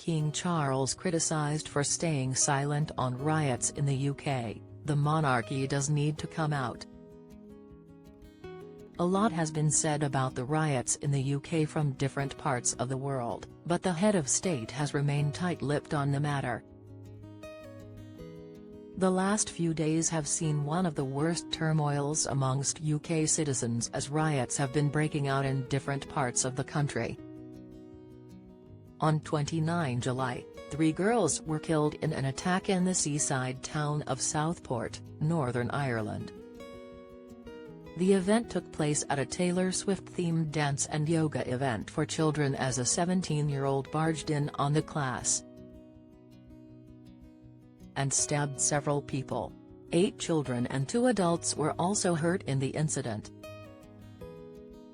King Charles criticised for staying silent on riots in the UK, the monarchy does need to come out. A lot has been said about the riots in the UK from different parts of the world, but the head of state has remained tight-lipped on the matter. The last few days have seen one of the worst turmoils amongst UK citizens as riots have been breaking out in different parts of the country. On 29 July, 3 girls were killed in an attack in the seaside town of Southport, Northern Ireland. The event took place at a Taylor Swift-themed dance and yoga event for children as a 17-year-old barged in on the class and stabbed several people. 8 children and 2 adults were also hurt in the incident.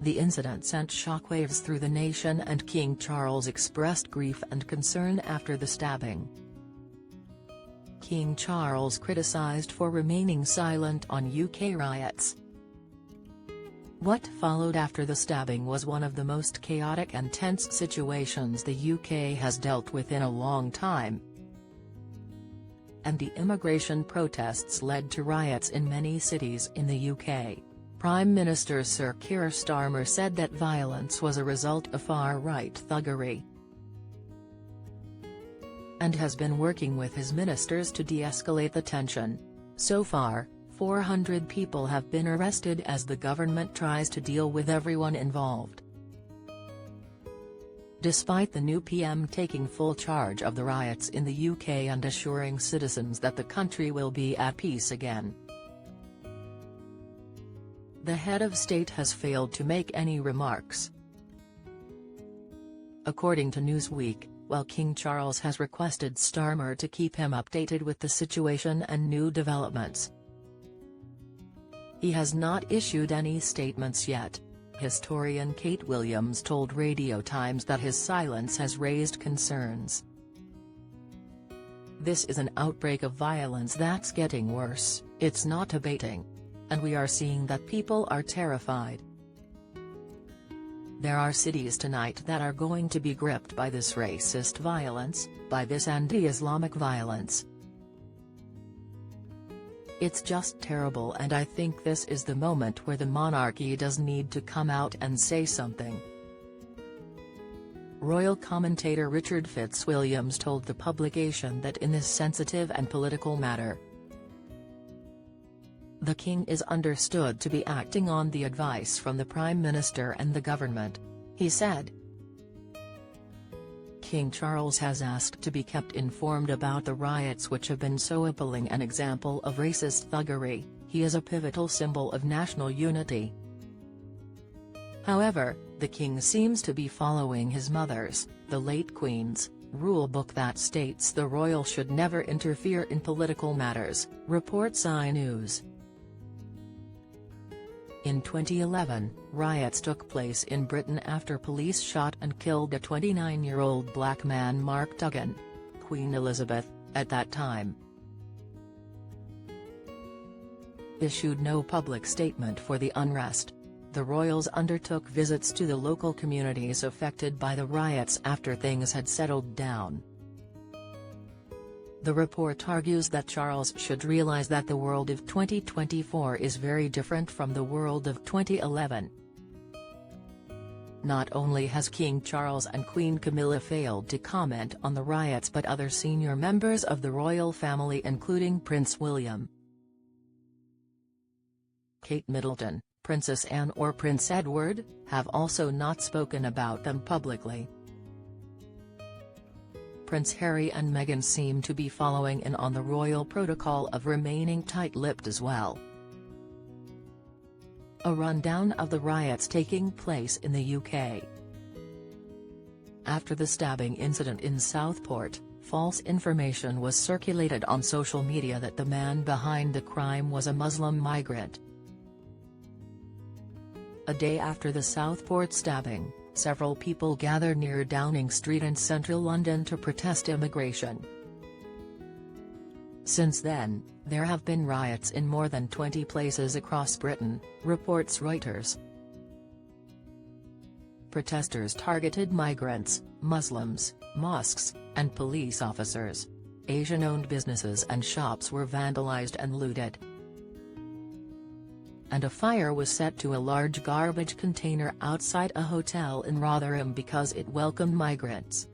The incident sent shockwaves through the nation and King Charles expressed grief and concern after the stabbing. King Charles criticised for remaining silent on UK riots. What followed after the stabbing was one of the most chaotic and tense situations the UK has dealt with in a long time. Anti-immigration protests led to riots in many cities in the UK. Prime Minister Sir Keir Starmer said that violence was a result of far-right thuggery and has been working with his ministers to de-escalate the tension. So far, 400 people have been arrested as the government tries to deal with everyone involved. Despite the new PM taking full charge of the riots in the UK and assuring citizens that the country will be at peace again, the head of state has failed to make any remarks. According to Newsweek, while King Charles has requested Starmer to keep him updated with the situation and new developments, he has not issued any statements yet. Historian Kate Williams told Radio Times that his silence has raised concerns. "This is an outbreak of violence that's getting worse, it's not abating. And we are seeing that people are terrified. There are cities tonight that are going to be gripped by this racist violence, by this anti-Islamic violence. It's just terrible, and I think this is the moment where the monarchy does need to come out and say something." Royal commentator Richard Fitzwilliams told the publication that in this sensitive and political matter, the King is understood to be acting on the advice from the Prime Minister and the government. He said, "King Charles has asked to be kept informed about the riots which have been so appalling an example of racist thuggery. He is a pivotal symbol of national unity." However, the King seems to be following his mother's, the late Queen's, rule book that states the royal should never interfere in political matters, reports iNews. In 2011, riots took place in Britain after police shot and killed a 29-year-old black man, Mark Duggan. Queen Elizabeth, at that time, issued no public statement for the unrest. The royals undertook visits to the local communities affected by the riots after things had settled down. The report argues that Charles should realize that the world of 2024 is very different from the world of 2011. Not only has King Charles and Queen Camilla failed to comment on the riots, but other senior members of the royal family, including Prince William, Kate Middleton, Princess Anne or Prince Edward, have also not spoken about them publicly. Prince Harry and Meghan seem to be following in on the royal protocol of remaining tight-lipped as well. A rundown of the riots taking place in the UK. After the stabbing incident in Southport, false information was circulated on social media that the man behind the crime was a Muslim migrant. A day after the Southport stabbing, several people gathered near Downing Street in central London to protest immigration. Since then, there have been riots in more than 20 places across Britain, reports Reuters. Protesters targeted migrants, Muslims, mosques, and police officers. Asian-owned businesses and shops were vandalized and looted. And a fire was set to a large garbage container outside a hotel in Rotherham because it welcomed migrants.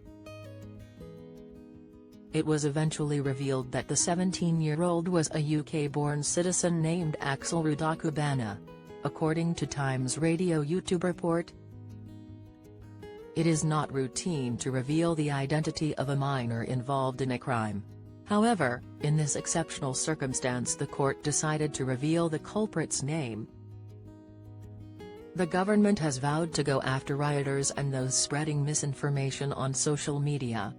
It was eventually revealed that the 17-year-old was a UK-born citizen named Axel Rudakubana, according to Times Radio YouTube report. It is not routine to reveal the identity of a minor involved in a crime. However, in this exceptional circumstance the court decided to reveal the culprit's name. The government has vowed to go after rioters and those spreading misinformation on social media.